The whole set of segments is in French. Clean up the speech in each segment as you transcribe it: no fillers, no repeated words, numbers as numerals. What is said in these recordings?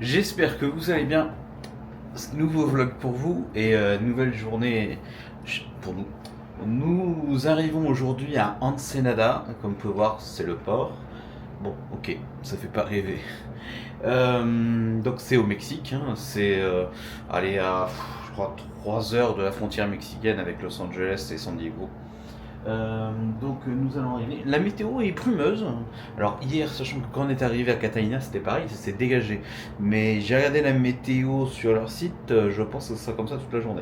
J'espère que vous allez bien. Nouveau vlog pour vous et nouvelle journée pour nous. Nous arrivons aujourd'hui à Ensenada, comme vous pouvez voir c'est le port. Bon ok, ça fait pas rêver. Donc c'est au Mexique, hein. C'est aller à je crois 3 heures de la frontière mexicaine avec Los Angeles et San Diego. Donc nous allons arriver. La météo est brumeuse. Alors hier, sachant que quand on est arrivé à Catalina, c'était pareil, ça s'est dégagé. Mais j'ai regardé la météo sur leur site, je pense que ça sera comme ça toute la journée.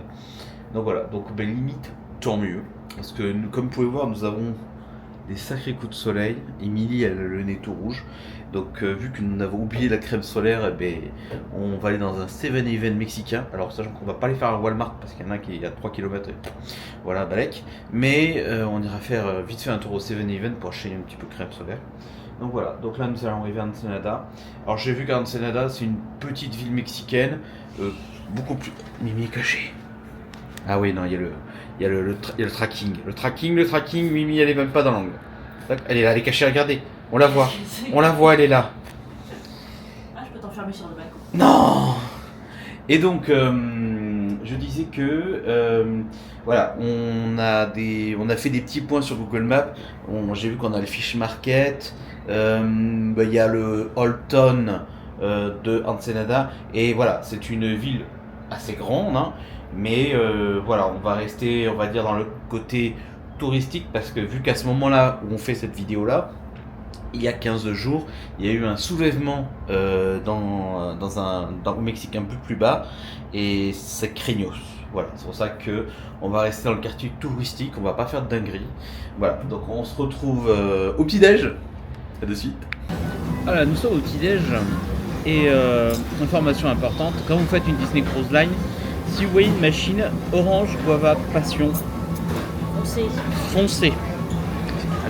Donc voilà, donc limite, tant mieux. Parce que comme vous pouvez voir, nous avons des sacrés coups de soleil. Émilie, elle a le nez tout rouge. Donc vu que nous avons oublié la crème solaire, eh ben, on va aller dans un 7-Eleven mexicain. Alors sachant qu'on va pas aller faire un Walmart parce qu'il y en a qui est à 3 km. Voilà, Balek. Mais on ira faire vite fait un tour au 7-Eleven pour acheter un petit peu de crème solaire. Donc voilà, donc là nous allons arriver à Ensenada. Alors j'ai vu qu'Ensenada c'est une petite ville mexicaine, beaucoup plus... Mimi est cachée. Ah oui, non, il y a le tracking. Le tracking, Mimi elle est même pas dans l'angle. Elle est là, elle est cachée, regardez. On la voit, elle est là. Ah, je peux t'enfermer sur le balcon. Non. Et donc, je disais que, voilà, on a fait des petits points sur Google Maps. J'ai vu qu'on a le Fish Market, il y a le Holton de Ensenada. Et voilà, c'est une ville assez grande, hein, mais voilà, on va rester, on va dire, dans le côté touristique parce que vu qu'à ce moment-là où on fait cette vidéo-là, il y a 15 jours, il y a eu un soulèvement au Mexique un peu plus bas et c'est craignos. Voilà, c'est pour ça que on va rester dans le quartier touristique, on va pas faire de dinguerie. Voilà, donc on se retrouve au petit-déj. À de suite. Voilà, nous sommes au petit-déj et information importante, quand vous faites une Disney Cruise Line, si vous voyez une machine orange, guava, passion, foncez.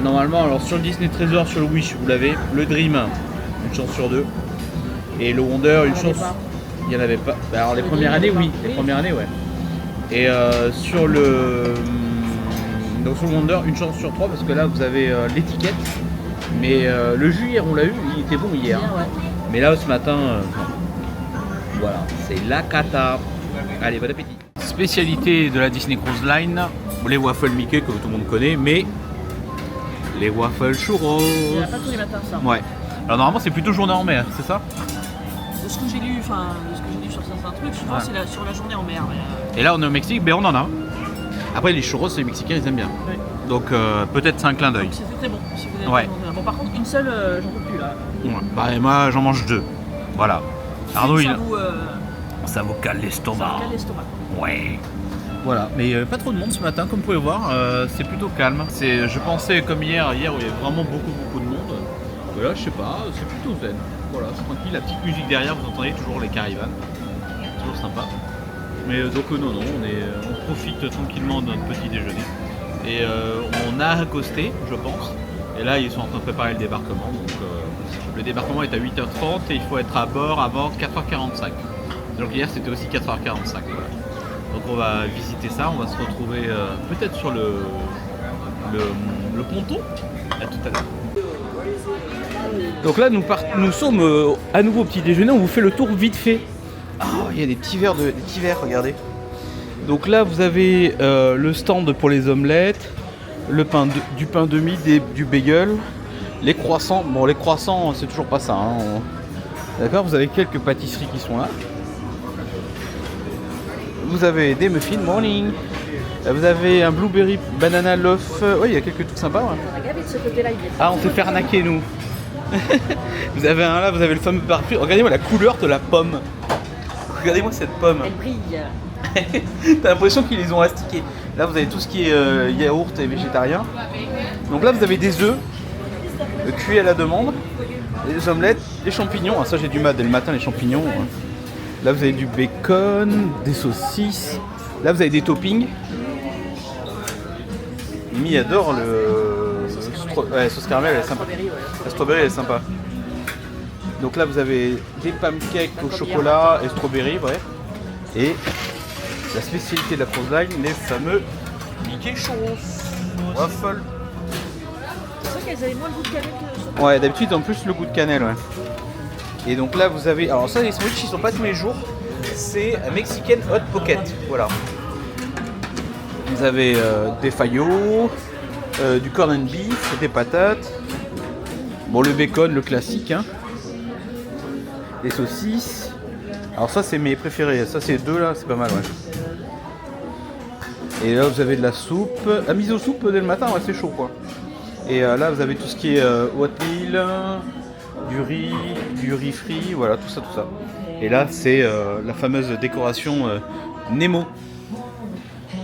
Normalement, alors sur le Disney Trésor, sur le Wish, vous l'avez. Le Dream, une chance sur 2. Et le Wonder, une chance. Il n'y en avait pas. Bah, alors les premières années, oui. Les premières années, ouais. Et sur le. Donc sur le Wonder, une chance sur 3 parce que là vous avez l'étiquette. Mais le jus hier, on l'a eu, il était bon hier. Ouais. Mais là ce matin, voilà, c'est la cata. Allez, bon appétit. Spécialité de la Disney Cruise Line, les waffles Mickey que tout le monde connaît, mais. Les waffles churros. Il n'y en a pas tous les matins, ça. Ouais. Alors normalement c'est plutôt journée en mer, c'est ça? De ce que j'ai lu, sur certains trucs, souvent ouais. C'est sur la journée en mer. Mais Et là on est au Mexique, mais on en a. Après les churros, les Mexicains ils aiment bien. Ouais. Donc peut-être c'est un clin d'œil. C'était très bon. Si vous avez ouais. Bon par contre une seule, j'en peux plus là. Ouais. Bah et moi j'en mange 2. Voilà. Arnaud ça vous cale l'estomac. Ça vous cale l'estomac. Ouais. Voilà, mais pas trop de monde ce matin, comme vous pouvez voir, c'est plutôt calme. Je pensais comme hier où il y avait vraiment beaucoup de monde. Mais là, je sais pas, c'est plutôt zen. Voilà, c'est tranquille, la petite musique derrière, vous entendez toujours les caravanes. Toujours sympa. Mais donc non, on profite tranquillement de notre petit déjeuner. Et on a accosté, je pense. Et là, ils sont en train de préparer le débarquement. Donc le débarquement est à 8h30 et il faut être à bord avant 4h45. Donc hier, c'était aussi 4h45. Voilà. Donc on va visiter ça, on va se retrouver peut-être sur le ponton. À tout à l'heure. Donc là nous sommes à nouveau au petit déjeuner, on vous fait le tour vite fait. Oh, il y a des petits verres, regardez. Donc là vous avez le stand pour les omelettes, du pain demi, du bagel, les croissants. Bon les croissants c'est toujours pas ça. Hein. D'accord, vous avez quelques pâtisseries qui sont là. Vous avez des muffins morning. Vous avez un blueberry banana loaf. Oui, il y a quelques trucs sympas. Ouais. On a gavé de ce côté-là. Ah, on s'est fait arnaquer nous. Vous avez un là, vous avez le fameux parfum. Regardez-moi la couleur de la pomme. Regardez-moi cette pomme. Elle brille. T'as l'impression qu'ils les ont astiqués. Là, vous avez tout ce qui est yaourt et végétarien. Donc là, vous avez des œufs cuits à la demande, des omelettes, des champignons. Ah, ça, j'ai du mal dès le matin, les champignons. Ouais. Là vous avez du bacon, des saucisses. Là vous avez des toppings. Mimi adore la sauce caramel, elle est sympa. La strawberry elle est sympa. Donc là vous avez des pancakes au chocolat et strawberry, bref. Et la spécialité de la Cruise Line, les fameux Mickey Churros. Waffle. qu'elles avaient moins le goût de cannelle que sur... Ouais, d'habitude en plus le goût de cannelle, ouais. Et donc là vous avez, alors ça les sandwichs ils sont pas tous les jours, c'est Mexican Hot Pocket, voilà. Vous avez des faillots, du corn and beef, des patates, bon le bacon, le classique, hein. Des saucisses. Alors ça c'est mes préférés, ça c'est deux là, c'est pas mal, ouais. Et là vous avez de la soupe, la miso soupe dès le matin, ouais, c'est chaud quoi. Et là vous avez tout ce qui est oatmeal, du riz frit, voilà tout ça. Et là c'est la fameuse décoration Nemo.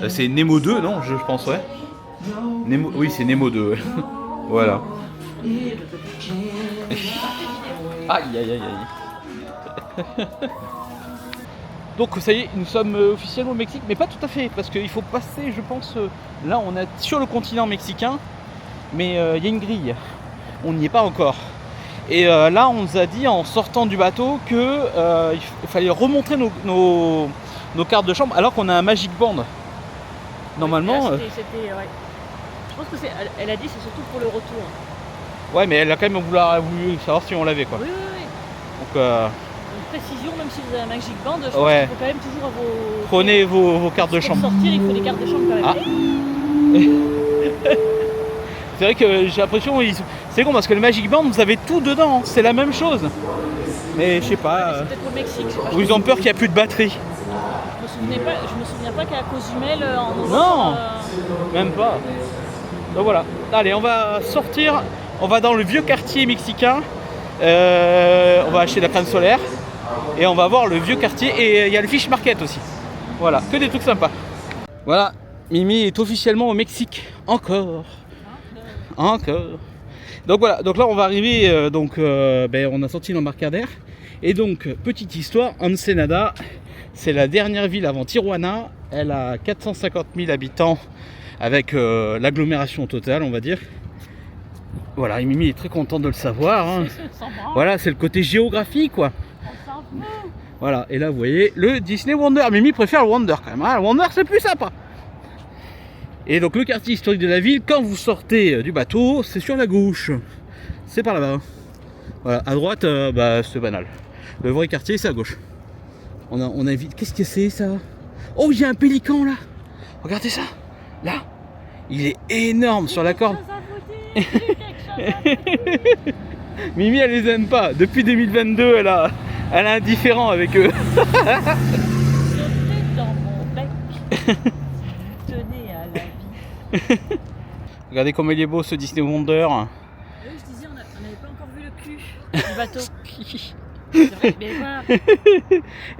C'est Nemo 2 non je pense ouais. Nemo, oui c'est Nemo 2 ouais. Voilà. Aïe. Donc ça y est, nous sommes officiellement au Mexique, mais pas tout à fait, parce qu'il faut passer, je pense, là on est sur le continent mexicain, mais il y a une grille, on n'y est pas encore. Et là on nous a dit en sortant du bateau que il fallait remontrer nos cartes de chambre alors qu'on a un Magic Band. Normalement... Ouais. Je pense que elle a dit c'est surtout pour le retour. Ouais mais elle a quand même voulu savoir si on l'avait quoi. Oui. Donc, une précision, même si vous avez un Magic Band, je pense qu'il faut quand même toujours vos... Prenez vos cartes de chambre. Pour sortir, il faut les cartes de chambre quand même. C'est vrai que j'ai l'impression, c'est con parce que le Magic Band, vous avez tout dedans, c'est la même chose. Mais je sais pas. C'est peut-être au Mexique, je sais pas. Ou ils ont peur qu'il n'y a plus de batterie. Je me souviens pas qu'à Cozumel en Europe. Non, même pas. Donc voilà. Allez, on va sortir. On va dans le vieux quartier mexicain. On va acheter de la crème solaire. Et on va voir le vieux quartier. Et il y a le fish market aussi. Voilà, que des trucs sympas. Voilà, Mimi est officiellement au Mexique. Encore. Donc voilà, donc là on va arriver, on a sorti l'embarcadère. Et donc, petite histoire, Ensenada, c'est la dernière ville avant Tijuana. Elle a 450 000 habitants avec l'agglomération totale, on va dire. Voilà, et Mimi est très contente de le savoir. Hein. Voilà, c'est le côté géographique, quoi. Voilà, et là vous voyez le Disney Wonder. Mimi préfère le Wonder quand même. Hein. Le Wonder c'est plus sympa. Et donc le quartier historique de la ville, quand vous sortez du bateau, c'est sur la gauche. C'est par là-bas. Voilà, à droite, c'est banal. Le vrai quartier, c'est à gauche. On a vite. Qu'est-ce que c'est ça? Oh, il y a un pélican là. Regardez ça. Là. Il est énorme sur la corde. Mimi, elle les aime pas. Depuis 2022, elle a un différend avec eux. Dans mon bec. Tenez à la vie. Regardez comme il est beau ce Disney Wonder. Oui, je disais, on n'avait pas encore vu le cul du bateau. C'est vrai, mais voilà.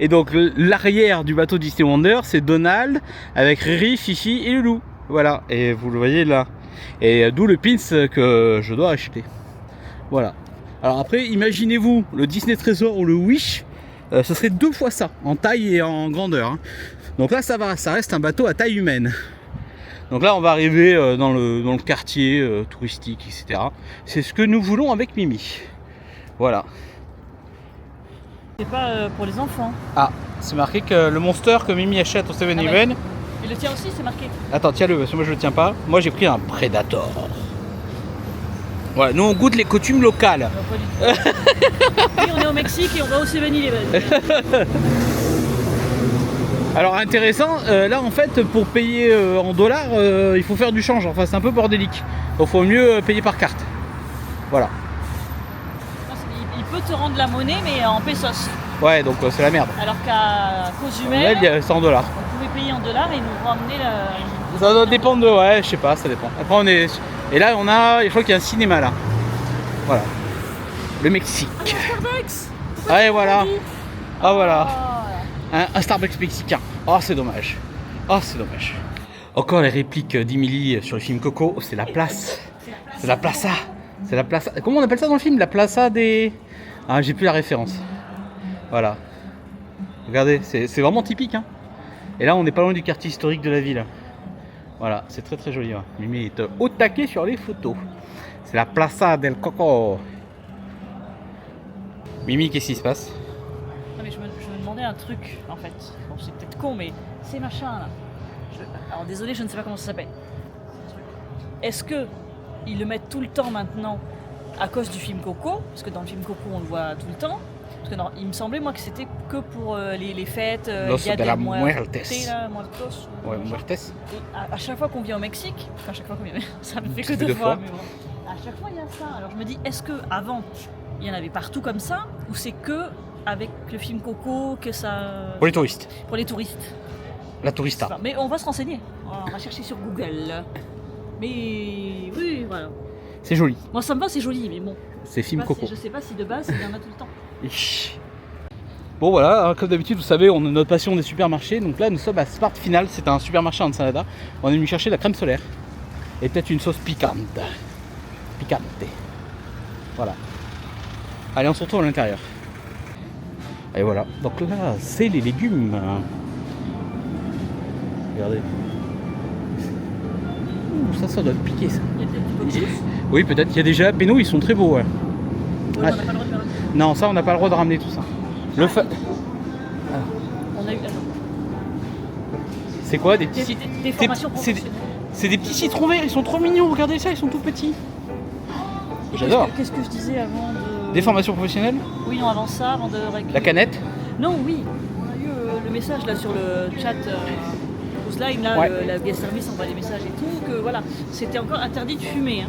Et donc l'arrière du bateau Disney Wonder, c'est Donald avec Riri, Fifi et Loulou. Voilà, et vous le voyez là. Et d'où le pins que je dois acheter. Voilà. Alors après, imaginez-vous le Disney Trésor ou le Wish, ce serait 2 fois ça, en taille et en grandeur. Hein. Donc là, ça va, ça reste un bateau à taille humaine. Donc là, on va arriver dans le quartier touristique, etc. C'est ce que nous voulons avec Mimi. Voilà. C'est pas pour les enfants. Ah, c'est marqué que le Monster que Mimi achète au 7-Eleven. Et le tien aussi, c'est marqué. Attends, tiens-le, parce que moi je le tiens pas. Moi j'ai pris un Predator. Voilà, nous on goûte les coutumes locales. Non, pas du tout. Oui, on est au Mexique et on va au 7-Eleven. Alors intéressant, là en fait pour payer en dollars, il faut faire du change. Enfin c'est un peu bordélique. Donc faut mieux payer par carte. Voilà. Il peut te rendre la monnaie mais en pesos. Ouais, donc c'est la merde. Alors qu'à Cozumel, c'est en dollars. on pouvait payer en dollars et nous ramener la... Ça doit dépendre de... Ouais, je sais pas, ça dépend. Après on est... Et là on a... Je crois qu'il y a un cinéma là. Voilà. Le Mexique. Starbucks. Ouais, voilà. Ah voilà. Un Starbucks mexicain. Oh c'est dommage. Oh c'est dommage. Encore les répliques d'Emily sur le film Coco. C'est la place. C'est la plaza. C'est la plaza. Comment on appelle ça dans le film? La plaza des... Ah j'ai plus la référence. Voilà. Regardez, c'est vraiment typique. Hein. Et là on n'est pas loin du quartier historique de la ville. Voilà, c'est très très joli. Hein. Mimi est au taquet sur les photos. C'est la plaza del Coco. Mimi, qu'est-ce qui se passe? Non mais je me demandais un truc en fait. Bon c'est peut-être con mais ces machins là. Alors désolé je ne sais pas comment ça s'appelle. Est-ce que ils le mettent tout le temps maintenant à cause du film Coco, parce que dans le film Coco on le voit tout le temps. Parce que non, il me semblait moi que c'était que pour les fêtes, Los Dia de de la Muertes, Muertes. là, Muertos, Ouais, machin. Muertes. Et à chaque fois qu'on vient au Mexique, enfin à chaque fois qu'on vient, ça me fait que Ça fait deux deux fois, fois. mais bon. À chaque fois il y a ça. Alors je me dis, est-ce que avant il y en avait partout comme ça, ou c'est que avec le film Coco que ça. Pour les touristes. Pour les touristes. La Je sais tourista. pas. Mais on va se renseigner. On va chercher sur Google. Mais oui, voilà. C'est joli. Moi ça me va, c'est joli, mais bon. C'est film Je sais pas Coco. je sais pas si de base il y en a tout le temps. Bon voilà, hein, comme d'habitude, vous savez, on a notre passion des supermarchés. Donc là, nous sommes à Smart Final. C'est un supermarché en Ensenada. On est venu chercher de la crème solaire. Et peut-être une sauce piquante. Piquante. Voilà. Allez, on se retrouve à l'intérieur. Et voilà. Donc là, c'est les légumes. Regardez. Ouh, ça doit te piquer ça. Il y a peut-être du boxus. Oui, peut-être. Il y a des jalapenos, ils sont très beaux. Ouais. Ouais, on n'a pas le droit de faire un- Non, ça, on n'a pas le droit de ramener tout ça. Le fa... On a eu. Attends. C'est quoi des petits Des formations c'est- professionnelles. C'est des petits citrons verts, ils sont trop mignons, regardez ça, ils sont tout petits. J'adore. Qu'est-ce que je disais avant de. Des formations professionnelles, Oui, non, avant ça, avant de régler. la canette. Non, oui. On a eu le message là sur le chat Line, là, Ouais. la guest service envoie des messages et tout, que voilà, c'était encore interdit de fumer. Hein.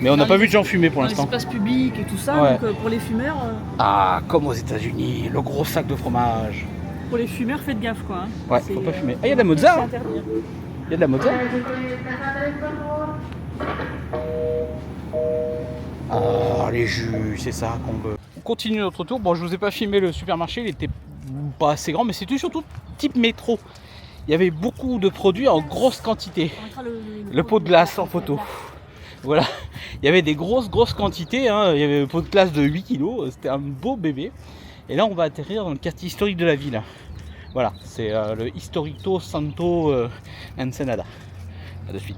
Mais on n'a Dans pas les- vu de gens fumer pour Dans les l'instant. espaces publics et tout ça, Ouais. donc pour les fumeurs. Ah, comme aux États-Unis, le gros sac de fromage. Pour les fumeurs, faites gaffe quoi. Hein. Ouais, C'est, faut pas fumer. Ah, il y a de la mozza, c'est hein. interdit, hein. Il y a de la mozza. Ah, les jus, c'est ça qu'on veut. On continue notre tour. Bon, je vous ai pas filmé le supermarché, il était pas assez grand, mais c'était surtout type métro. Il y avait beaucoup de produits en grosse quantité. On mettra Le pot de glace en photo. Voilà, il y avait des grosses quantités, hein. Il y avait le pot de glace de 8 kg, c'était un beau bébé. Et là on va atterrir dans le quartier historique de la ville. Voilà, c'est le Historito Santo Ensenada. A de suite.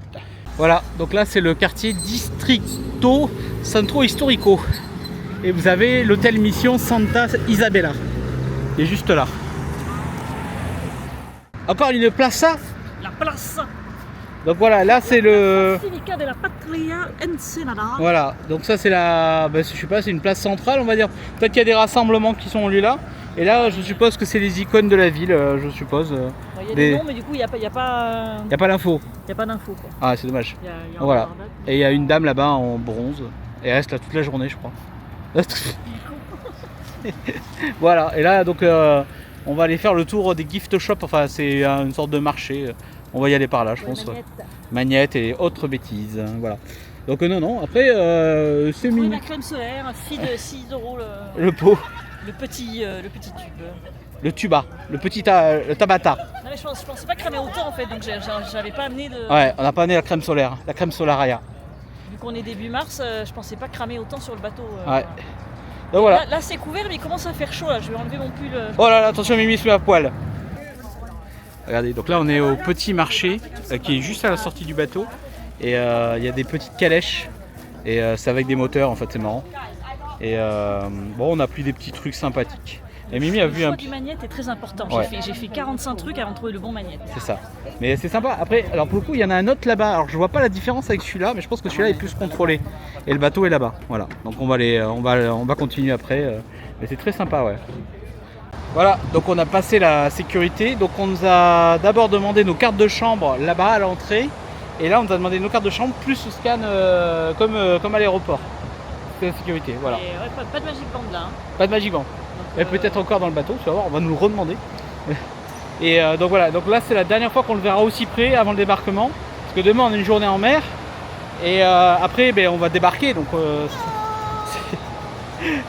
Voilà, donc là c'est le quartier Distrito Centro Historico. Et vous avez l'hôtel Mission Santa Isabella. Il est juste là. Encore une plaza. La place Donc voilà, là c'est le... Basilica de la Patria Ensenada. Voilà, donc ça c'est la... je sais pas, c'est une place centrale on va dire. Peut-être qu'il y a des rassemblements qui sont lieu là. Et là je suppose que c'est les icônes de la ville, je suppose. Il y a des- des noms, mais du coup il n'y a pas, Il n'y a pas l'info. d'info. Quoi. Ah c'est dommage. Il y a Voilà. encore date. Et il y a une dame là-bas en bronze. Et elle reste là toute la journée je crois. Voilà, et là donc on va aller faire le tour des gift shops. Enfin c'est une sorte de marché. On va y aller par là je Ouais, pense. Magnette. Magnettes et autres bêtises. Voilà. Donc non, après c'est Prenez mignon. la crème solaire, 6 euros Le pot, le petit tube. le tuba, le petit le tabata. Non mais je pensais pas cramer autant en fait, donc j'avais pas amené de... Ouais, on n'a pas amené la crème solaire, la crème solararia. Vu qu'on est début mars, je pensais pas cramer autant sur le bateau. Ouais. Donc voilà. Là c'est couvert mais il commence à faire chaud là, je vais enlever mon pull. Oh là là, attention Mimi sous la poêle. Regardez, donc là on est au petit marché qui est juste à la sortie du bateau. Et il y a des petites calèches. Et c'est avec des moteurs en fait, c'est marrant. Et bon, on a pris des petits trucs sympathiques. Et Mimi a Le vu choix un... du magnète est très important, Ouais. j'ai fait 45 trucs avant de trouver le bon magnète. C'est ça. Mais c'est sympa. Après, alors pour le coup, il y en a un autre là-bas. Alors je vois pas la différence avec celui-là, mais je pense que celui-là est plus contrôlé. Et le bateau est là-bas. Voilà. Donc on va continuer après. Mais c'est très sympa, ouais. Voilà. Donc on a passé la sécurité. Donc on nous a d'abord demandé nos cartes de chambre là-bas à l'entrée. Et là on nous a demandé nos cartes de chambre plus le scan comme à l'aéroport. C'est la sécurité. Voilà. Et ouais, pas de Magic Band là. Hein. Pas de Magic Band. Donc, Et peut-être encore dans le bateau, tu vas voir, on va nous le redemander. Et donc voilà, donc là c'est la dernière fois qu'on le verra aussi près avant le débarquement. Parce que demain on a une journée en mer. Et après on va débarquer, donc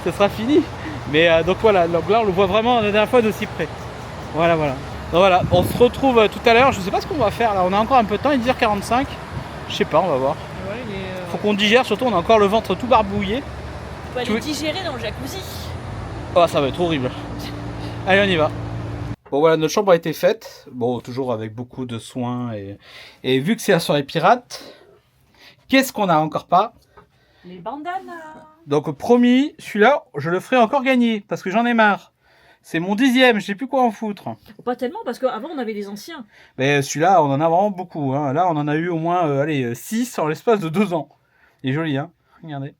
ça sera fini. Mais donc voilà, donc là on le voit vraiment la dernière fois d'aussi près. Voilà. Donc voilà, on se retrouve tout à l'heure. Je sais pas ce qu'on va faire là, on a encore un peu de temps, il est 10h45. Je sais pas, on va voir. Ouais, Faut qu'on digère, surtout on a encore le ventre tout barbouillé. on peut aller tu veux- digérer dans le jacuzzi. Oh, ça va être horrible. Allez, on y va. Bon, voilà, notre chambre a été faite. Bon, toujours avec beaucoup de soins. Et vu que c'est la soirée pirate, qu'est-ce qu'on n'a encore pas? Les bandanas. Donc, promis, celui-là, je le ferai encore gagner. Parce que j'en ai marre. C'est mon 10e, je sais plus quoi en foutre. Pas tellement parce qu'avant on avait les anciens. Mais celui-là, on en a vraiment beaucoup. Hein. Là, on en a eu au moins 6 en l'espace de 2 ans. Il est joli, hein. Regardez.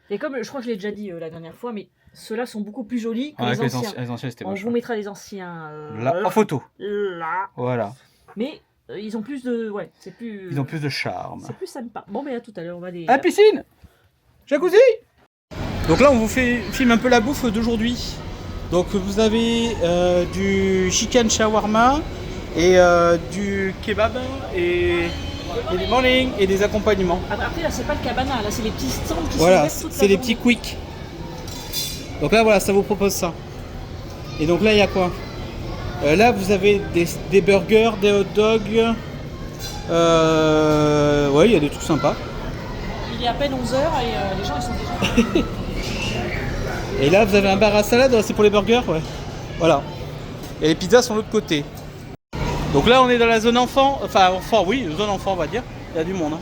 Et comme je crois que je l'ai déjà dit la dernière fois, mais ceux-là sont beaucoup plus jolis que les anciens. Les anciens, c'était On moche. vous mettra les anciens Là, en photo. Là. Voilà. Mais ils ont plus de. Ouais, c'est plus. Ils ont plus de charme. C'est plus sympa. Bon, mais à tout à l'heure, on va aller. À la piscine. Jacuzzi. Donc là, on vous filme un peu la bouffe d'aujourd'hui. Donc vous avez du chicken shawarma et du kebab et des morning et des accompagnements. Après, là, c'est pas le cabana, là, c'est les petits stands qui sont Voilà, ouverts toute la c'est les journée. petits quick. Donc là, voilà, ça vous propose ça. Et donc là, il y a quoi? Là, vous avez des burgers, des hot dogs. Ouais, il y a des trucs sympas. Il est à peine 11h et les gens, ils sont déjà. Et là, vous avez un bar à salade, c'est pour les burgers, ouais. Voilà. Et les pizzas sont de l'autre côté. Donc là, on est dans la zone enfant. Enfin, enfant, oui, zone enfant, on va dire. Il y a du monde. Hein.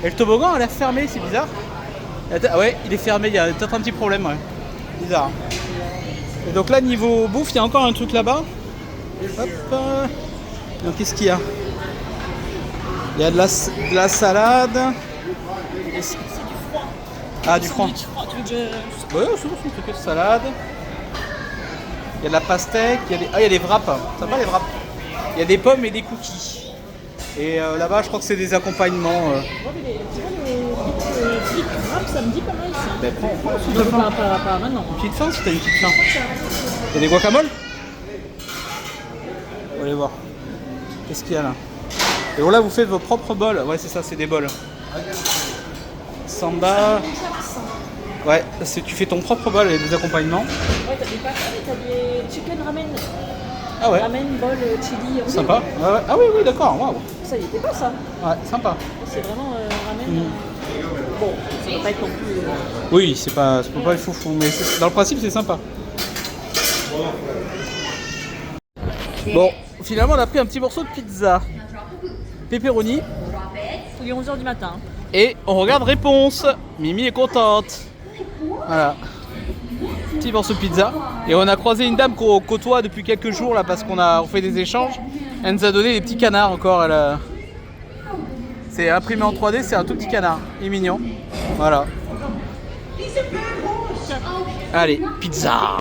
Et le toboggan, elle est fermé, c'est bizarre. Ah ouais, il est fermé, il y a peut-être un petit problème, ouais. Bizarre. Et donc là, niveau bouffe, il y a encore un truc là-bas. Hop. Donc, qu'est-ce qu'il y a? Il y a de la salade. C'est du froid. Ah, du froid. Sandwich froid. Tu veux que je. Ouais, c'est bon, c'est un truc de salade. Il y a de la pastèque, il y a des wraps. Ça va les wraps. Il y a des pommes et des cookies. Et là-bas, je crois que c'est des accompagnements. Tu vois, les frites wraps, ça me dit pas mal ça. Ben, prends, Pas maintenant. Hein. petite faim si t'as une petite faim. Il y a des guacamoles. On va aller voir. Qu'est-ce qu'il y a là? Et bon, là, vous faites vos propres bols. Ouais, c'est ça, c'est des bols. Samba. Ouais, tu fais ton propre bol avec des accompagnements. Ouais, t'as des pâtes, t'as des chicken ramen. Ah ouais. Ramen, bol, chili. Sympa. Ouais, ouais. Ah oui, oui, d'accord. Waouh. Ça y était pas ça. Ouais, sympa. C'est vraiment ramen. Bon, ça va pas être non plus. Oui, c'est pas le foufou, mais dans le principe, c'est sympa. Bon, finalement, on a pris un petit morceau de pizza. Pepperoni. Il est 11h du matin. Et on regarde réponse. Mimi est contente. Voilà. Petit morceau de pizza. Et on a croisé une dame qu'on côtoie depuis quelques jours là parce on fait des échanges. Elle nous a donné des petits canards encore. C'est imprimé en 3D, c'est un tout petit canard. Il est mignon. Voilà. Allez, pizza.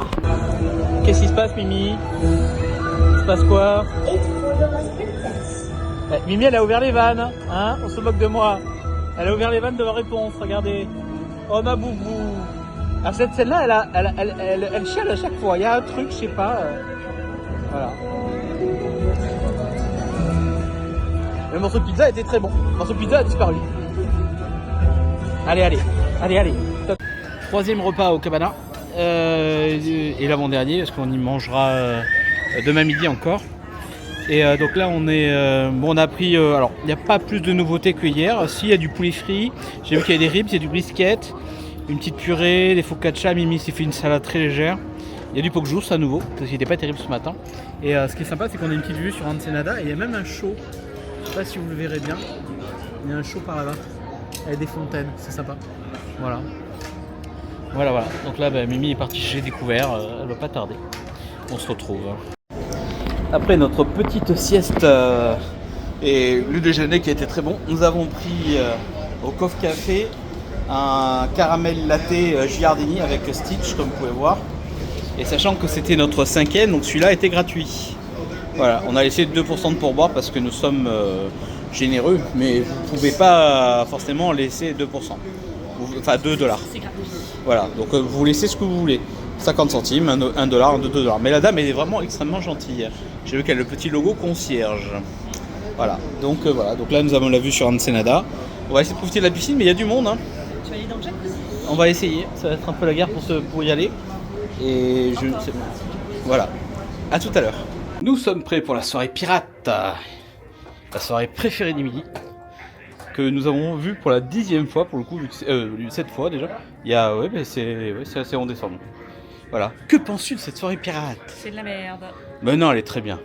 Qu'est-ce qui se passe, Mimi? Il se passe quoi? Mimi, elle a ouvert les vannes. Hein, on se moque de moi. Elle a ouvert les vannes de ma réponse, regardez. Oh ma boubou. À cette scène-là, elle chiale à chaque fois. Il y a un truc, je sais pas. Voilà. Le morceau de pizza était très bon. Le morceau de pizza a disparu. Allez. Troisième repas au cabana. Et l'avant-dernier, parce qu'on y mangera demain midi encore. Et donc là on a pris, alors il n'y a pas plus de nouveautés que hier. Si, il y a du poulet frit, j'ai vu qu'il y a des ribs, il y a du brisket, une petite purée, des focaccia. Mimi s'est fait une salade très légère. Il y a du pokjus à nouveau, parce qu'il n'était pas terrible ce matin. Et ce qui est sympa, c'est qu'on a une petite vue sur Ensenada et il y a même un show. Je sais pas si vous le verrez bien. Il y a un show par là-bas, avec des fontaines, c'est sympa. Voilà. Donc là Mimi est partie chez Découvert, elle va pas tarder. On se retrouve. Après notre petite sieste et le déjeuner qui a été très bon, nous avons pris au Coffre Café un caramel latte Giardini avec Stitch, comme vous pouvez voir. Et sachant que c'était notre 5e, donc celui-là était gratuit. Voilà, on a laissé 2% de pourboire parce que nous sommes généreux, mais vous ne pouvez pas forcément laisser 2%. Enfin, $2. C'est gratuit. Voilà, donc vous laissez ce que vous voulez. 50 centimes, $1, $2. Mais la dame elle est vraiment extrêmement gentille. J'ai vu qu'elle a le petit logo concierge. Voilà, donc donc là nous avons la vue sur Ensenada. On va essayer de profiter de la piscine, mais il y a du monde. Hein. Tu vas aller dans le jacuzzi? On va essayer, ça va être un peu la guerre pour y aller. Et voilà, à tout à l'heure. Nous sommes prêts pour la soirée pirate. La soirée préférée du midi. Que nous avons vu pour la 10e fois, pour le coup, vu que 7 fois déjà. Il y a, c'est assez en décembre. Voilà. Que penses-tu de cette soirée pirate? C'est de la merde. Ben non, elle est très bien.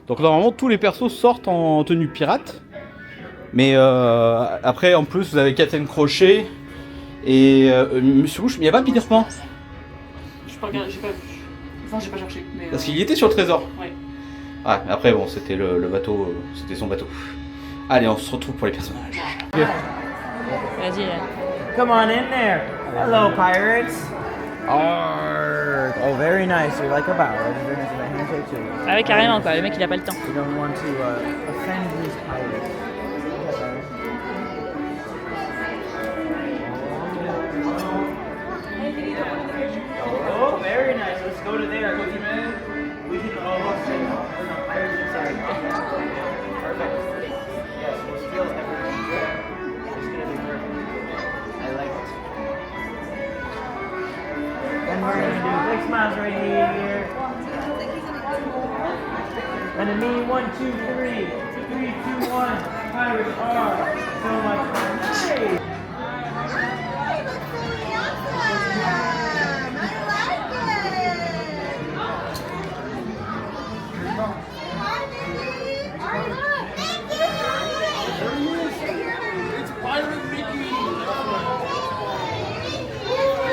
Donc normalement, tous les persos sortent en tenue pirate. Mais après, en plus, vous avez Captain Crochet et Monsieur Rouge. Mais il n'y a pas Peter Pan. Je peux regarder, j'ai pas vu. Enfin, j'ai pas cherché. Mais, Parce qu'il y était sur le trésor. Ouais. Ah, après, bon, c'était le bateau, c'était son bateau. Allez, on se retrouve pour les personnages. Vas-y. Come on in there. Hello, pirates. Arrgh. Oh, very nice. You like a bow. Very nice. A handshake too. Ah ouais, carrément quoi, le mec il a pas le temps. You don't want to offend these pirates. Oh, very nice. Let's go to there. We can all say pirates inside. Perfect. Yes, we'll steal everything. It's gonna be perfect. I like it. Then we're gonna do big smiles right here. And a me, 1, 2, 3. 3, 2, 1. Pirates are so much fun. Hey!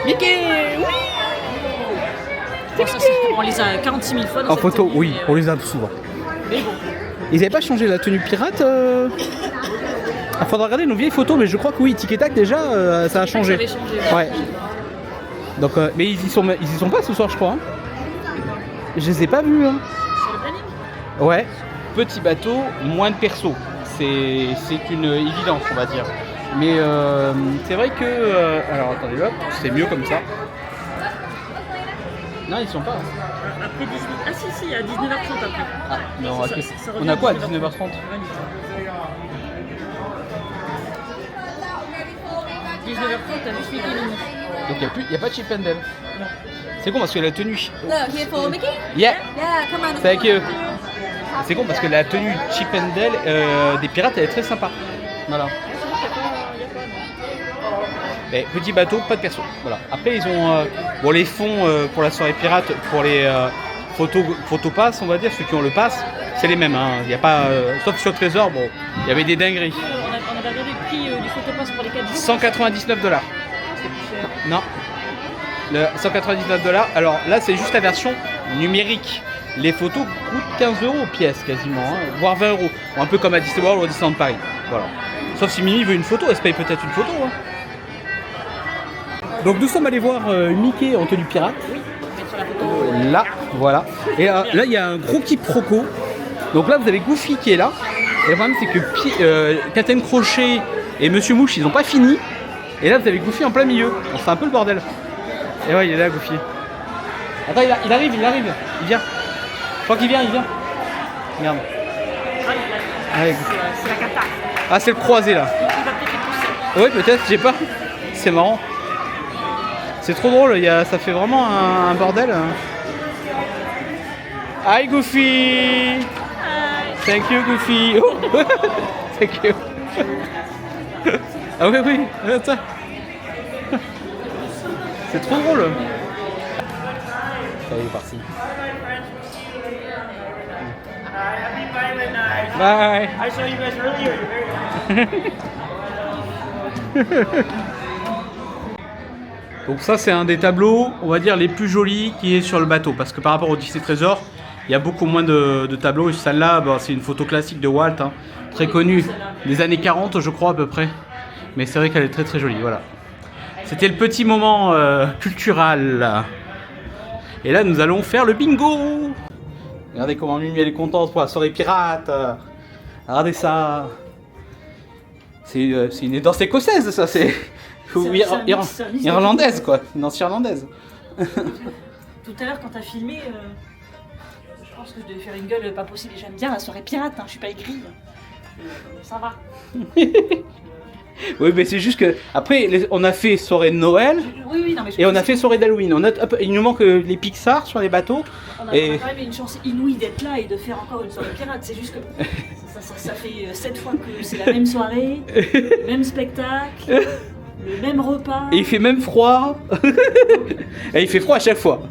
Mickey, oui. Bon, ça, on les a 46 000 fois dans En cette photo, tenue, oui, mais, on les a souvent. Mais bon, Ils avaient pas changé la tenue pirate Il faudra regarder nos vieilles photos, mais je crois que oui, Tic et Tac déjà, ça a ça changé. avait changé. Ouais. Donc, mais ils y sont pas ce soir, je crois. Hein. Je les ai pas vus. Hein. Sur le planning. Ouais. Petit bateau, moins de perso. C'est une évidence, on va dire. Mais c'est vrai que... alors attendez, hop, c'est mieux comme ça. Non, ils sont pas. Après 18... Ah si, à 19h30 après. Ah, non, Ça- ok. ça On revient a quoi à 19h30? 19h30 19h30, t'as juste Mickey et Minnie. Donc il n'y a pas de Chip and Dale. C'est con parce que la tenue... Look, here for Mickey? Yeah, Yeah, come on. thank you. C'est con parce que la tenue Chip and Dale des pirates, elle est très sympa. Voilà. Mais petit bateau, pas de perso. Voilà. Après ils ont bon les fonds pour la soirée pirate, pour les photopass, on va dire, ceux qui ont le pass, c'est les mêmes. Hein. Il y a pas, sauf sur Trésor, bon, il y avait des dingueries. On a regardé le prix du photopass pour les 4 jours. 199 $. Non. Le 199 $. Alors là, c'est juste la version numérique. Les photos coûtent 15 € pièce quasiment, hein, voire 20 €. Bon, un peu comme à Disney World ou à Disneyland Paris. Voilà. Sauf si Mimi veut une photo, elle se paye peut-être une photo. Hein. Donc nous sommes allés voir Mickey en tenue pirate. Mettre sur la photo. Là, voilà. Et là, il y a un gros quiproquo. Donc là, vous avez Goofy qui est là. Et le problème, c'est que Captain Crochet et Monsieur Mouche, ils n'ont pas fini. Et là, vous avez Goofy en plein milieu. Bon, c'est un peu le bordel. Et ouais, il est là, Goofy. Attends, il arrive. Il vient. Je crois qu'il vient. Regarde. Allez, Goofy. C'est la cata. Ah, c'est le croisé là. Il va peut-être les pousser. Ouais, peut-être, j'ai pas. C'est marrant. C'est trop drôle, ça fait vraiment un bordel. Hi Goofy! Thank you Goofy! Oh. Thank you! Ah oui, attends. C'est trop drôle! Ça y est, parti. Happy Pilot Night. Bye! I saw you guys earlier. You're very nice. Donc ça c'est un des tableaux, on va dire, les plus jolis qui est sur le bateau. Parce que par rapport au Disney Trésor, il y a beaucoup moins de tableaux. Et celle-là, bah, c'est une photo classique de Walt, hein, très connue, des années 40 je crois à peu près. Mais c'est vrai qu'elle est très très jolie, voilà. C'était le petit moment culturel. Et là nous allons faire le bingo. Regardez comment Mimi elle est contente pour la soirée pirate. Regardez ça. C'est une danse écossaise ça, c'est... Ou irlandaise quoi, une danse irlandaise. Tout à l'heure, quand t'as filmé, je pense que je devais faire une gueule pas possible. J'aime bien la soirée pirate, hein, je suis pas écrit. Ça va. Oui, mais c'est juste que après on a fait soirée de Noël Oui, non, mais et on a fait soirée d'Halloween. Il nous manque les Pixar sur les bateaux. on a quand même une chance inouïe d'être là et de faire encore une soirée pirate. C'est juste que ça fait 7 fois que c'est la même soirée, le même spectacle, le même repas. Et il fait même froid. Et il fait froid à chaque fois.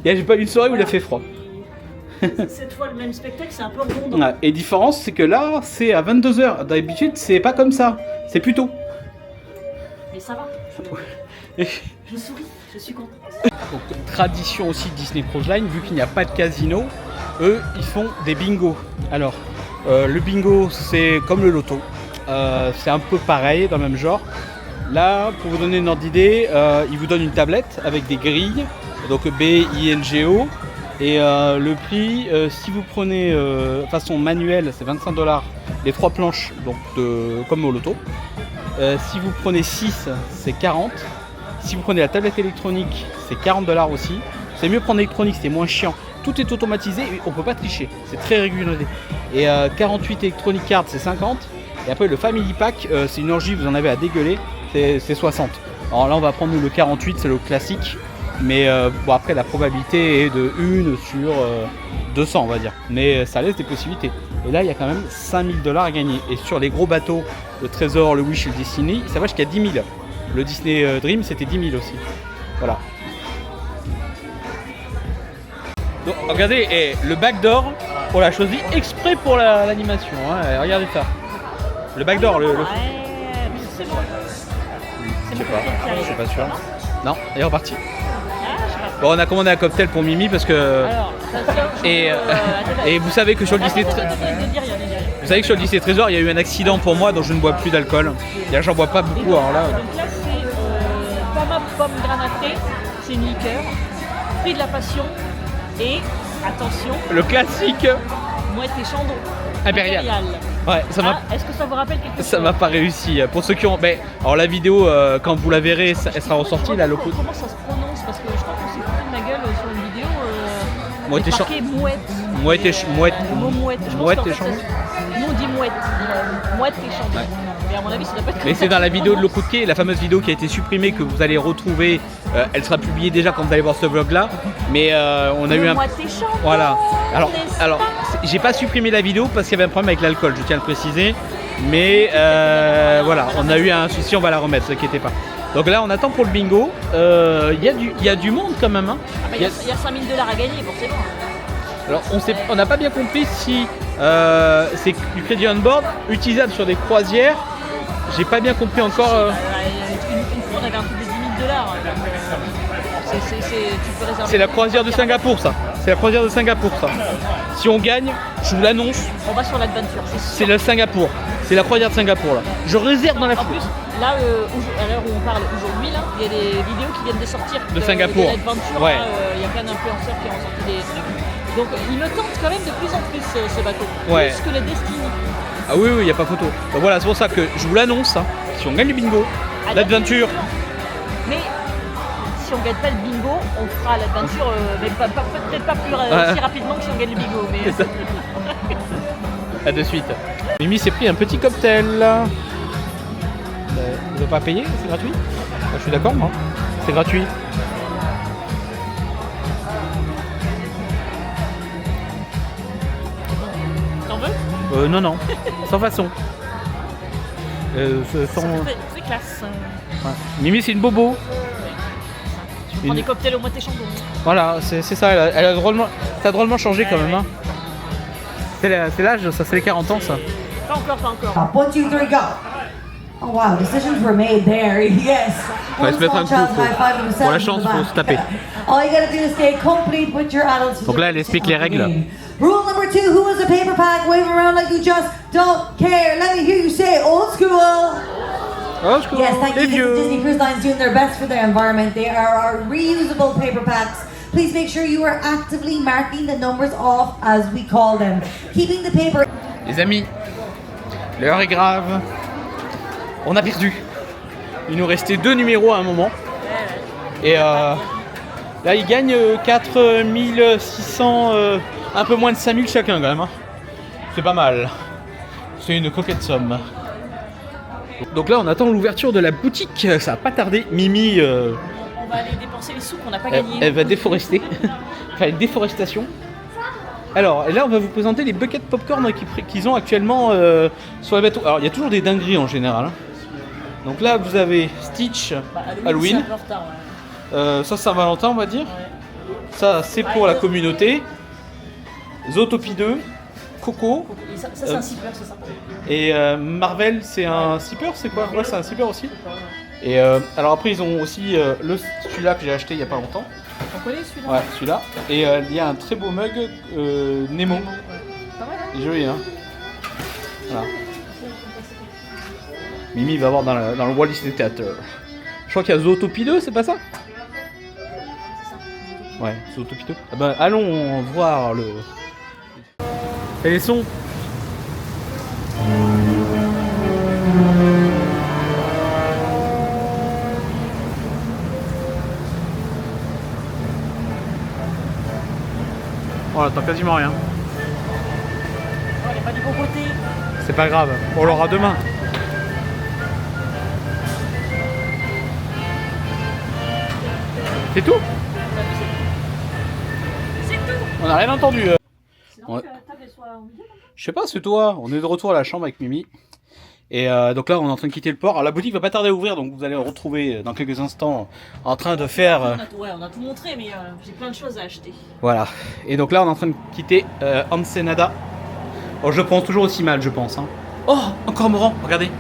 Il n'y a pas une soirée où il a fait froid. 7 fois le même spectacle, c'est un peu redondant. Ouais, et différence, c'est que là, c'est à 22h. D'habitude, c'est pas comme ça. C'est plus tôt. Mais ça va. Je souris, je suis contente. Donc, tradition aussi de Disney Cruise Line, vu qu'il n'y a pas de casino, eux, ils font des bingos. Alors, le bingo, c'est comme le loto. c'est un peu pareil dans le même genre. Là, pour vous donner une ordre d'idée, il vous donne une tablette avec des grilles, donc B, I, N, G, O. Et le prix, si vous prenez façon manuelle, c'est 25$, les 3 planches, donc comme au loto. Si vous prenez 6, c'est 40. Si vous prenez la tablette électronique, c'est 40$ aussi. C'est mieux prendre l'électronique, c'est moins chiant. Tout est automatisé et on peut pas tricher, c'est très régularisé. Et 48 Electronic Cards, c'est 50. Et après le Family Pack, c'est une orgie, vous en avez à dégueuler, c'est 60. Alors là on va prendre nous le 48, c'est le classique. Mais bon, après la probabilité est de 1 sur 200 on va dire. Mais ça laisse des possibilités. Et là il y a quand même 5000$ à gagner. Et sur les gros bateaux, le Trésor, le Wish et le Disney, ça va jusqu'à 10 000. Le Disney Dream c'était 10 000 aussi. Voilà. Donc regardez, le backdoor, on l'a choisi exprès pour l'animation. Hein. Regardez ça. Le backdoor, Ouais, c'est bon. Je sais pas, je suis pas sûr. Non, il est reparti. Ah, je sais pas. Bon, on a commandé un cocktail pour Mimi parce que. Alors, attention, Et vous savez que sur le Disney vous savez que sur le Disney Trésor, il y a eu un accident pour moi, donc je ne bois plus d'alcool. Là, j'en bois pas beaucoup. Alors là, Donc là, c'est pomme granatée, c'est une liqueur, fruit de la passion et, attention, le classique mouette et chandon. impérial. Ouais, ça m'a. Est-ce que ça vous rappelle quelque chose? Ça m'a pas réussi. Pour ceux qui ont. Ben, alors la vidéo, quand vous la verrez, elle sera ressortie. Là, Comment ça se prononce? Parce que je crois qu'on s'est foutu de ma gueule sur une vidéo. Mouette et marqué mouette. Mouette et mouette. Le mot mouette. Je pense Mouette qu'en et fait, chandon. Nous on dit mouette. Mouette et chandon. Ouais. Mais à mon avis, ça doit pas être. Mais c'est dans la vidéo de Loco de Quai, la fameuse vidéo qui a été supprimée que vous allez retrouver. Elle sera publiée déjà quand vous allez voir ce vlog là. Mais on a eu un. Mouette et chandon. Voilà. Alors n'est-ce j'ai pas supprimé la vidéo parce qu'il y avait un problème avec l'alcool, je tiens à le préciser. Mais voilà, on a eu un souci, on va la remettre, ne vous inquiétez pas. Donc là, on attend pour le bingo. Il y a du monde quand même. Hein. Il y a 5000$ à gagner forcément. Alors on n'a pas bien compris si c'est du crédit on board utilisable sur des croisières. J'ai pas bien compris encore. Une fois on avait un truc de 10 000$. Tu peux réserver. C'est la croisière de Singapour ça. C'est la croisière de Singapour ça. Si on gagne, je vous l'annonce. On va sur l'adventure. C'est le Singapour. C'est la croisière de Singapour là. Je réserve dans la En foule. plus, là, à l'heure où on parle aujourd'hui, là, il y a des vidéos qui viennent de sortir De Singapour. de l'adventure. Ouais. Il y a plein d'influenceurs qui ont sorti des trucs. Donc il me tente quand même de plus en plus ce bateau. Ouais. Plus que le Destiny. Ah oui, il n'y a pas photo. Donc voilà, c'est pour ça que je vous l'annonce. Hein. Si on gagne le bingo, l'adventure. Mais si on gagne pas le bingo, on fera l'adventure, mais peut-être pas plus aussi rapidement que si on gagne le bingo. Mais C'est ça. A de suite. Mimi s'est pris un petit cocktail. Vous n'avez pas payé? C'est gratuit? Je suis d'accord, moi. C'est gratuit. t'en veux? Non. Sans façon. Sans... Très classe. Ouais. Mimi, c'est une bobo. Tu prends des cocktails au moitié chandon. Voilà, c'est ça. Elle a drôlement, ça a drôlement changé quand même. Hein. C'est l'âge, ça, c'est les 40 ans, ça. Pas encore. 1, 2, 3, go. Oh wow, decisions were made there. Yes. On va se mettre un coup pour la chance, faut se taper. All you gotta do is stay complete with your adults. Donc là, elle explique les règles. Rule number 2, who has a paper pack? Wave around like you just don't care. Let me hear you say old school. Oh, je Yes, thank les you. This is vieux. Disney Cruise Lines doing their best for their environment. They are our reusable paper packs. Please make sure you are actively marking the numbers off as we call them. Keeping the paper. Les amis, l'heure est grave. On a perdu. Il nous restait 2 numéros à un moment. Et là, ils gagnent 4600, un peu moins de 5000 chacun quand même. Hein. C'est pas mal. C'est une coquette somme. Donc là, on attend l'ouverture de la boutique. Ça va pas tarder. Mimi, On va aller dépenser les sous qu'on n'a pas gagnés. elle va déforester. Faire une déforestation. Alors là, on va vous présenter les buckets popcorn qu'ils ont actuellement sur les bateaux. Alors, il y a toujours des dingueries en général. Hein. Donc là, vous avez Stitch, Halloween. C'est un peu en retard, ouais. Ça, Saint-Valentin, on va dire. Ça, c'est pour la communauté. Zootopie 2, Coco. Et ça c'est un zipper, c'est ça. Et Marvel, c'est un zipper, c'est quoi? Ouais, c'est un zipper aussi. Et alors après, ils ont aussi celui-là que j'ai acheté il y a pas longtemps. On connaît celui-là? Ouais, celui-là. Et il y a un très beau mug Nemo. Pas mal, hein? Il est joli, hein. Voilà. Mimi va voir dans le Walt Disney Theater. Je crois qu'il y a Zootopie 2, c'est pas ça? Ouais, Zootopie 2. Ah bah, allons voir le... Et les sons. Oh, t'entends quasiment rien. Oh, elle est pas du bon côté. C'est pas grave, on l'aura demain. C'est tout? C'est tout. On n'a rien entendu. C'est normal Ouais. que la table elle soit au milieu. Je sais pas, c'est toi. On est de retour à la chambre avec Mimi. Et donc là, on est en train de quitter le port. Alors la boutique va pas tarder à ouvrir, donc vous allez le retrouver dans quelques instants en train de faire... Ouais, on a tout montré, mais j'ai plein de choses à acheter. Voilà. Et donc là, on est en train de quitter Ensenada. Oh, je pense toujours aussi mal, je pense. Hein. Oh, encore Morant, regardez.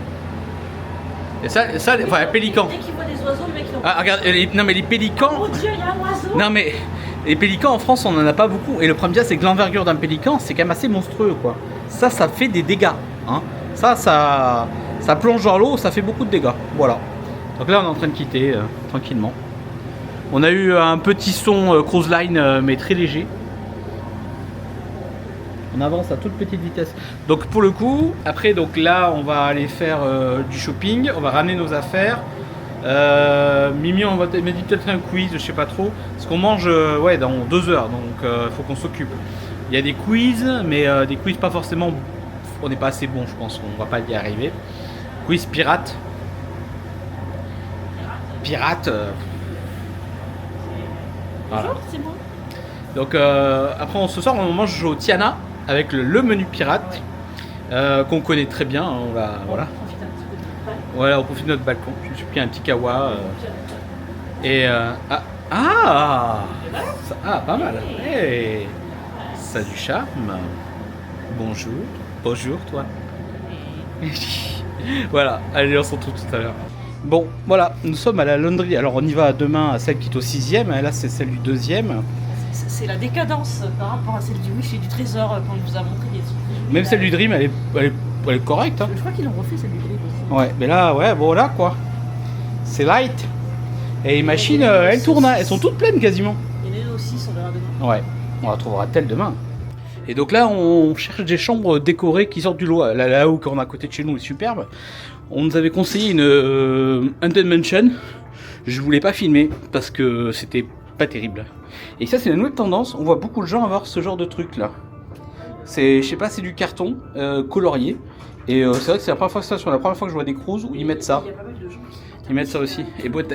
Et ça, enfin, pélican. Dès qu'ils voient des oiseaux, le mec il en... Ah, regarde, non mais les pélicans... Oh Dieu, il y a un oiseau. Non mais les pélicans en France on en a pas beaucoup et le problème c'est que l'envergure d'un pélican c'est quand même assez monstrueux quoi. Ça fait des dégâts hein. Ça plonge dans l'eau, ça fait beaucoup de dégâts. Voilà. Donc là on est en train de quitter tranquillement. On a eu un petit son cruise line mais très léger. On avance à toute petite vitesse. Donc pour le coup, après donc là on va aller faire du shopping, on va ramener nos affaires. Mimi on m'a dit peut-être un quiz, je sais pas trop. Parce qu'on mange ouais, dans 2 heures, donc faut qu'on s'occupe. Il y a des quiz, mais des quiz pas forcément... On n'est pas assez bon je pense, on va pas y arriver. Quiz pirate. Pirate. Voilà. Bonjour, c'est moi. Donc après ce soir on mange au Tiana avec le menu pirate qu'on connaît très bien. Hein, on va, voilà. Profite un petit peu de balle. Voilà, on profite de notre balcon. Je me suis pris un petit kawa. Pas mal. Hey, ça a du charme. Bonjour. Bonjour, toi. Voilà, allez, on se retrouve tout à l'heure. Bon, voilà, nous sommes à la launderie. Alors, on y va demain à celle qui est au 6e. Là, c'est celle du 2e. C'est la décadence par rapport à celle du Wish et du Trésor quand on vous a montré les trucs. Même celle du Dream, elle est correcte. Hein. Je crois qu'ils l'ont refait celle du Dream aussi. Ouais, mais là, ouais, bon, là, quoi. C'est light. Et les machines, elles tournent. Elles sont toutes pleines, quasiment. Il y en a aussi, on verra demain. Ouais, on la trouvera telle demain. Et donc là, on cherche des chambres décorées qui sortent du lot. Là où qu'on a à côté de chez nous est superbe. On nous avait conseillé une Haunted Mansion. Je voulais pas filmer parce que c'était pas terrible. Et ça, c'est la nouvelle tendance. On voit beaucoup de gens avoir ce genre de truc là. C'est, je sais pas, c'est du carton colorié. Et c'est vrai que c'est la première fois que je vois des cruises où ils mettent ça. Il y a pas mal de gens Ils mettent ça aussi. Et boîte.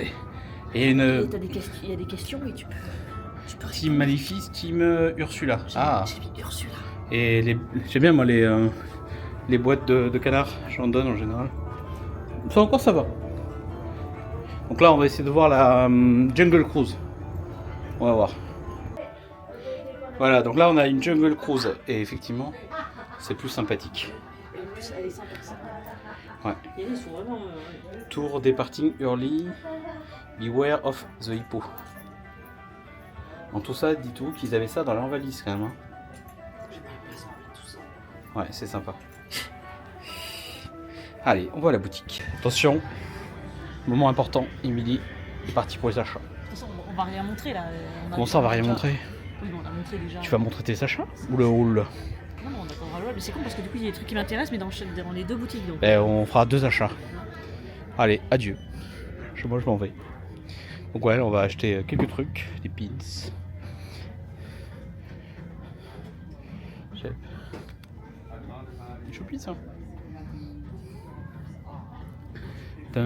Et une il y a des questions et tu peux Team Malefice, Team Ursula. J'ai mis Ursula. Et j'aime bien moi les boîtes de canard, j'en donne en général. Ça encore ça va. Donc là on va essayer de voir la Jungle Cruise. On va voir. Voilà, donc là on a une Jungle Cruise et effectivement c'est plus sympathique. Elle est sympa, ça. Ouais. Et ils sont vraiment... Tour departing early, beware of the hippo. En tout ça, dis tout qu'ils avaient ça dans leur valise quand même. Hein. Ouais, c'est sympa. Allez, on va à la boutique. Attention, moment important, Émilie est partie pour les achats. De toute façon, on va rien montrer là. Comment ça, on va rien montrer? Oui, bon, on a montré déjà. Tu vas montrer tes achats? Ou le hall? Non, on attendra le web. Mais c'est con parce que du coup, il y a des trucs qui m'intéressent, mais dans les deux boutiques. Donc. Ben, on fera 2 achats. Allez, adieu. Moi, je m'en vais. Donc, ouais, on va acheter quelques trucs, des pins. Choupi ça. Tu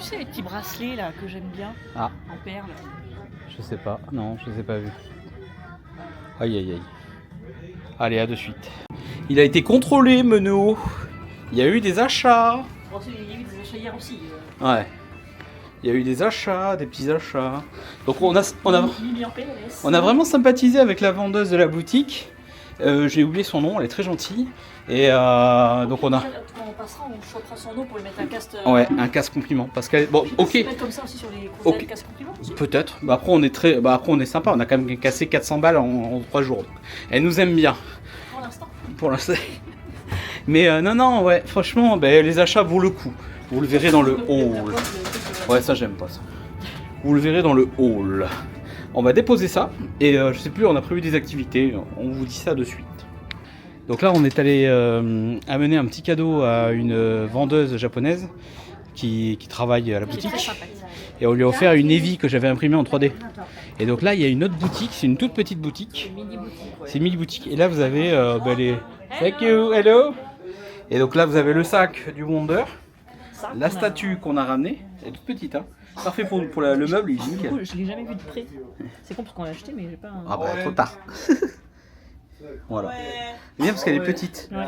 sais les petits bracelets là que j'aime bien Ah, en perles. je sais pas. Non, je les ai pas vus. Aïe aïe aïe. Allez, à de suite. Il a été contrôlé, Menot. Il y a eu des achats. Bon, il y a eu des achats hier aussi. Ouais. Il y a eu des achats, des petits achats. Donc on a vraiment sympathisé avec la vendeuse de la boutique. J'ai oublié son nom, elle est très gentille. Et donc on a... Quand on passera, on chopera son nom pour lui mettre un casque. Ouais, un casque compliment. Parce qu'elle... Bon, ok. C'est comme ça aussi sur les Ok. casques compliment. Peut-être. Bah après on est très... Bah après on est sympa. On a quand même cassé 400 balles en 3 jours. Donc. Elle nous aime bien. Pour l'instant. pour l'instant. Mais non, ouais, franchement, les achats vaut le coup. Vous le verrez dans le hall. Ouais, ça j'aime pas ça. Vous le verrez dans le hall. On va déposer ça et je sais plus, on a prévu des activités. On vous dit ça de suite. Donc là, on est allé amener un petit cadeau à une vendeuse japonaise qui travaille à la boutique. Et on lui a offert une Eevee que j'avais imprimée en 3D. Et donc là, il y a une autre boutique, c'est une toute petite boutique. C'est une mini boutique. Et là, vous avez les... Thank you, hello. Et donc là, vous avez le sac du Wonder, la statue qu'on a ramenée, elle est toute petite, hein. Parfait pour le meuble, il est nickel. Du coup, je l'ai jamais vu de près. C'est con parce qu'on l'a acheté, mais j'ai pas. Ah bah trop tard. Voilà. C'est bien parce qu'elle est petite. Ouais.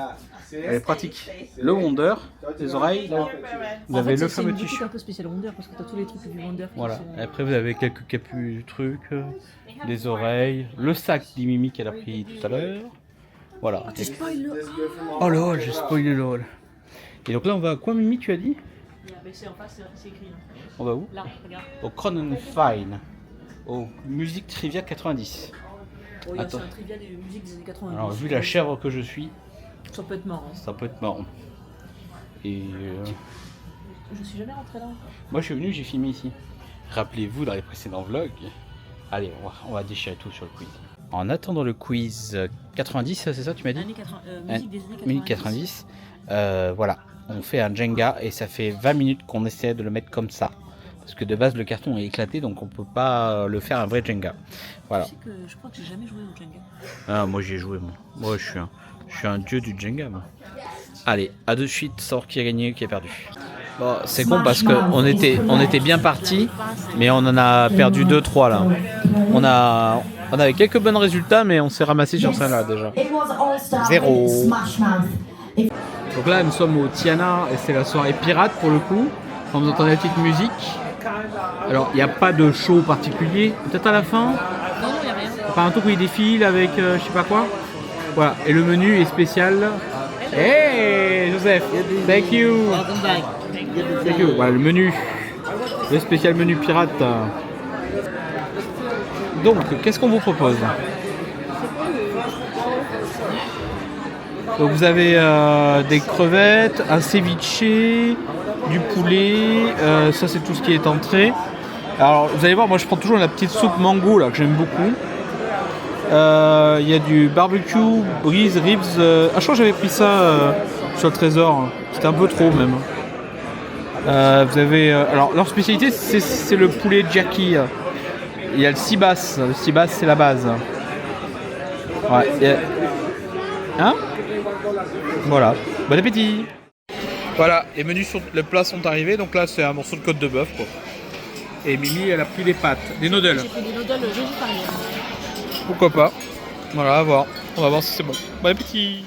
Elle est pratique. Le Wonder, les oreilles, là, vous avez le fameux C'est une tissu. boutique un peu spéciale Wonder parce que t'as tous les trucs du Wonder. Voilà. Et après vous avez quelques trucs, les oreilles, le sac d'Imimi qu'elle a pris tout à l'heure. Voilà. Tu spoil le. Oh lol, j'ai spoilé lol. Et donc là on va à quoi, Mimi, tu as dit? C'est en face, c'est écrit. On va où? Là, regarde. Au Cronen Fine. Au Musique Trivia 90. Oh, c'est Attends. un trivia des musiques des années 80. Alors vu la chèvre que je suis, Ça peut être marrant. ça peut être marrant. Et Je suis jamais rentré là. moi je suis venu, j'ai filmé ici. Rappelez-vous dans les précédents vlogs. Allez, on va déchirer tout sur le quiz. En attendant le quiz 90, c'est ça tu m'as dit? Années 80, musique des années 90. Minute 90. Voilà, on fait un Jenga et ça fait 20 minutes qu'on essaie de le mettre comme ça. Parce que de base le carton est éclaté donc on peut pas le faire un vrai Jenga. Voilà. Tu sais que je crois que j'ai jamais joué au Jenga. Ah, moi j'y ai joué, moi. Moi je suis un dieu du Jenga, moi. Allez, à de suite, savoir qui a gagné, qui a perdu. Bon, c'est con parce qu'on était bien parti, mais on en a perdu 2-3 là. On avait quelques bons résultats, mais on s'est ramassé sur ça là déjà. 0. Donc là, nous sommes au Tiana et c'est la soirée pirate pour le coup. Quand vous entendez la petite musique. Alors, il n'y a pas de show particulier. Peut-être à la fin. Non, il n'y a rien. Pas un truc où il défile avec je sais pas quoi. Voilà, et le menu est spécial. Hey Joseph, thank you. Thank you. Voilà le menu, le spécial menu pirate. Donc, qu'est-ce qu'on vous propose? Donc vous avez des crevettes, un ceviche, du poulet, ça c'est tout ce qui est entrée. Alors vous allez voir, moi je prends toujours la petite soupe mango là que j'aime beaucoup. Il y a du barbecue, brise, ribs. Ah, je crois que j'avais pris ça sur le trésor. C'était un peu trop même. Vous avez. Alors, leur spécialité, c'est le poulet jerky. Il y a le Seabass. Le Seabass, c'est la base. Ouais. Hein? Voilà. Bon appétit! Voilà, les menus sur les plats sont arrivés. Donc là, c'est un morceau de côte de bœuf, quoi. Et Mimi, elle a pris des pâtes, des noodles. J'ai pris des noodles végétariennes. Pourquoi pas? Voilà, à voir. On va voir si c'est bon. Bon appétit!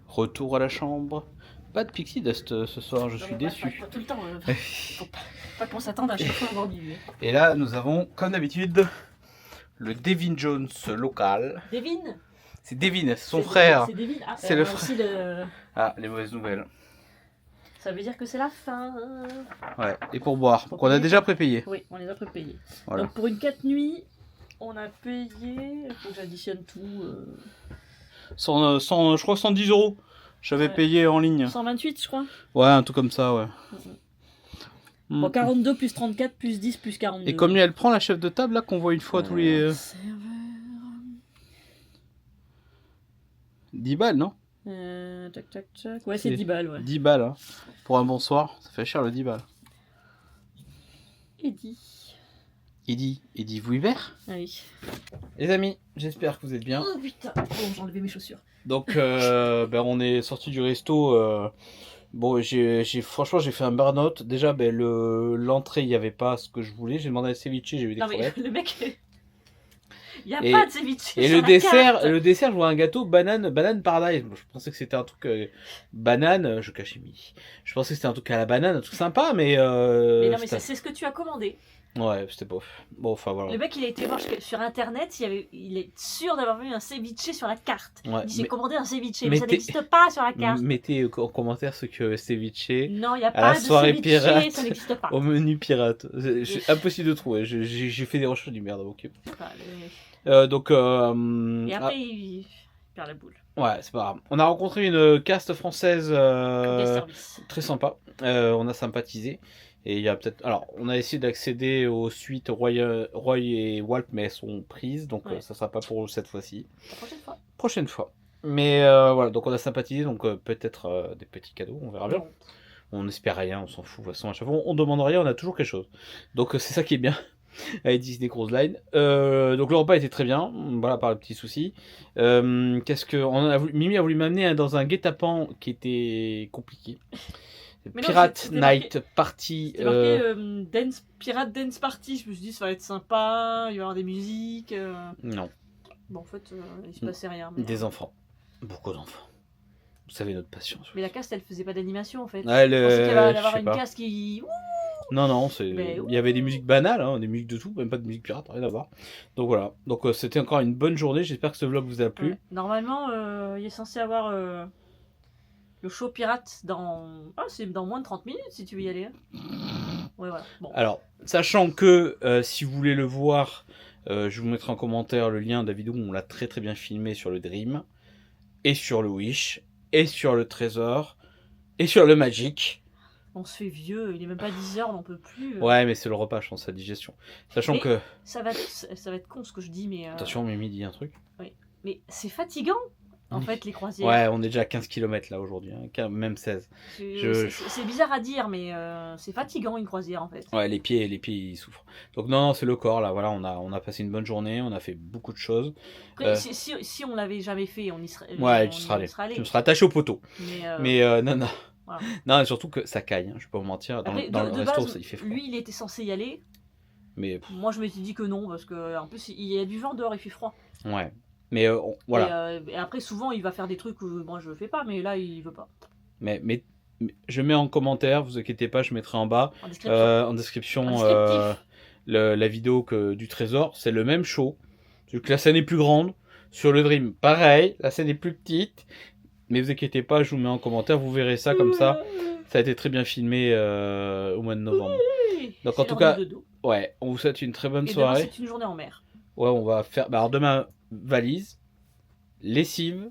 Retour à la chambre. Pas de Pixie Dust ce soir, je suis déçu. Pas tout le temps. Faut pas qu'on s'attende à chaque fois à avoir du. Et là, nous avons, comme d'habitude, le Devin Jones local. Devin. C'est Devin, c'est son frère. C'est Devin. Ah, C'est le frère. Aussi le... Ah, les mauvaises nouvelles. Ça veut dire que c'est la fin. Ouais, et pour boire, Pour qu'on a payer. déjà prépayé. Oui, on les a prépayés. Voilà. Donc pour une 4 nuits, on a payé. Il faut que j'additionne tout. Je crois 110 €. J'avais Ouais. payé en ligne. 128, je crois. Ouais, un truc comme ça, ouais. Mm. Bon, 42 plus 34 plus 10 plus 42. Et combien elle prend la chef de table là qu'on voit une fois tous les Serveur. 10 balles, non? Tac, tac, tac. Ouais, c'est 10 balles, ouais. 10 balles, hein. Pour un bonsoir, ça fait cher le 10 balles. Et 10. Eddy Vuibert. Ah oui. Les amis, j'espère que vous êtes bien. Oh putain. Bon, j'ai enlevé mes chaussures. Donc, on est sorti du resto. Bon, franchement, j'ai fait un burn-out. Déjà, l'entrée, il n'y avait pas ce que je voulais. J'ai demandé à ceviche, j'ai eu des Non mais crevettes. le mec, il y a Et- pas de ceviche Et sur le la dessert, carte. le dessert, je vois un gâteau banane paradise. Bon, je pensais que c'était un truc banane. Je cachais mis. Je pensais que c'était un truc à la banane, un truc sympa, mais. Mais non mais c'était- c'est ce que tu as commandé. Ouais, c'était bof. Bon, enfin voilà. Le mec il a été voir sur internet, il est sûr d'avoir vu un ceviche sur la carte. Ouais, Il s'est mais- commandé un ceviche, mais mais ça t'es- n'existe pas sur la carte. Mettez en commentaire ce que ceviche Non, il n'y a à la pas de soirée ceviche, pirate. ça n'existe pas. au menu pirate. C'est impossible de trouver. J'ai fait des recherches du merde. Ok. Enfin, Donc. Et après il perd la boule. Ouais, c'est pas grave. On a rencontré une cast française Des services. très sympa. On a sympathisé. Et il y a peut-être. Alors, on a essayé d'accéder aux suites Roy et Walt, mais elles sont prises. Donc, Ouais. ça sera pas pour cette fois-ci. La prochaine fois. Prochaine fois. Mais voilà, donc on a sympathisé. Donc, peut-être des petits cadeaux. On verra bien. Bon. On espère rien, on s'en fout. De toute façon, à chaque fois, on demande rien, on a toujours quelque chose. Donc, c'est ça qui est bien. Avec Disney Cruise Line. Donc le repas était très bien, voilà, par le petit souci. Qu'est-ce que Mimi a voulu m'amener dans un guet-apens qui était compliqué. Mais non, Pirate c'était Night Party. C'est marqué Pirate Dance Party. Je me suis dit ça va être sympa, il va y avoir des musiques. Non, Bon en fait il se passait rien. Mais, des enfants, beaucoup d'enfants. Vous savez notre passion. mais la cast elle faisait pas d'animation en fait. Ouais, Je pensais qu'il allait je avoir sais une pas. cast qui. Non, Mais il y avait des musiques banales, hein, des musiques de tout, même pas de musique pirate, rien à voir. Donc voilà, donc c'était encore une bonne journée, j'espère que ce vlog vous a plu. Ouais. Normalement il est censé avoir le show pirate dans. Ah c'est dans moins de 30 minutes si tu veux y aller. Hein. Ouais voilà. Bon. Alors, sachant que si vous voulez le voir, je vous mettrai en commentaire le lien de la vidéo où on l'a très très bien filmé sur le Dream, et sur le Wish, et sur le Trésor, et sur le Magic. On se fait vieux, il est même pas 10h, on n'en peut plus. Ouais, mais c'est le repas, je pense, la digestion. Sachant Mais- que... Ça va être con ce que je dis, mais. Attention, Mimi dit un truc. Mais c'est fatigant en Oui. fait les croisières. Ouais, on est déjà à 15 km là aujourd'hui, hein, même 16. C'est bizarre à dire, mais c'est fatigant une croisière en fait. Ouais, les pieds ils souffrent. Donc non, c'est le corps là, voilà, on a passé une bonne journée, on a fait beaucoup de choses. Après, si on l'avait jamais fait, on y serait. Ouais, on tu y seras allé. serait Tu me seras attaché au poteau. Mais, Mais non. voilà. Non, et surtout que ça caille, hein, je vais pas vous mentir. Dans, après, dans de le resto, base, il fait froid. lui il était censé y aller. Mais Moi je m'étais dit que non, parce que en plus il y a du vent dehors, il fait froid. ouais. Mais voilà. Et après, souvent il va faire des trucs que moi je fais pas, mais là il veut pas. Mais je mets en commentaire, vous inquiétez pas, je mettrai en bas, En description. en description, En descriptif. la vidéo du Trésor. C'est le même show. Sauf que la scène est plus grande. Sur le Dream, pareil, la scène est plus petite. Mais vous inquiétez pas, je vous mets en commentaire, vous verrez ça comme ça. Ça a été très bien filmé au mois de novembre. Oui, Donc, c'est en tout l'heure cas, du dodo. Ouais, on vous souhaite une très bonne Et demain soirée. c'est une journée en mer. Ouais, on va faire. Alors demain, valise, lessive.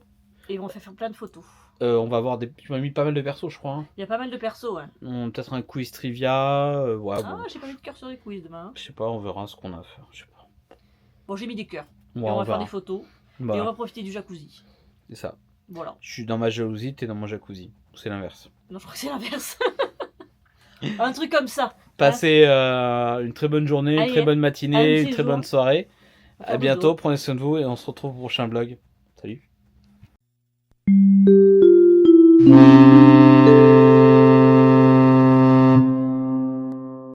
Et on va faire plein de photos. On va avoir tu m'as mis pas mal de persos, je crois. Hein. Il y a pas mal de persos, ouais. Peut-être un quiz trivia. Ouais, Ah, bon. j'ai pas mis de cœur sur les quiz demain. Je sais pas, on verra ce qu'on a à faire. Je sais pas. Bon, j'ai mis des cœurs. Ouais, Et on va faire verra. des photos. Bah, Et on va profiter du jacuzzi. c'est ça. Voilà. Je suis dans ma jalousie, t'es dans mon jacuzzi. C'est l'inverse. Non, je crois que c'est l'inverse. Un truc comme ça. Passez une très bonne journée, une Allez, très bonne un matinée, de une ces très jours. bonne soirée. On va À faire bientôt, dodo. prenez soin de vous et on se retrouve au prochain vlog. Salut.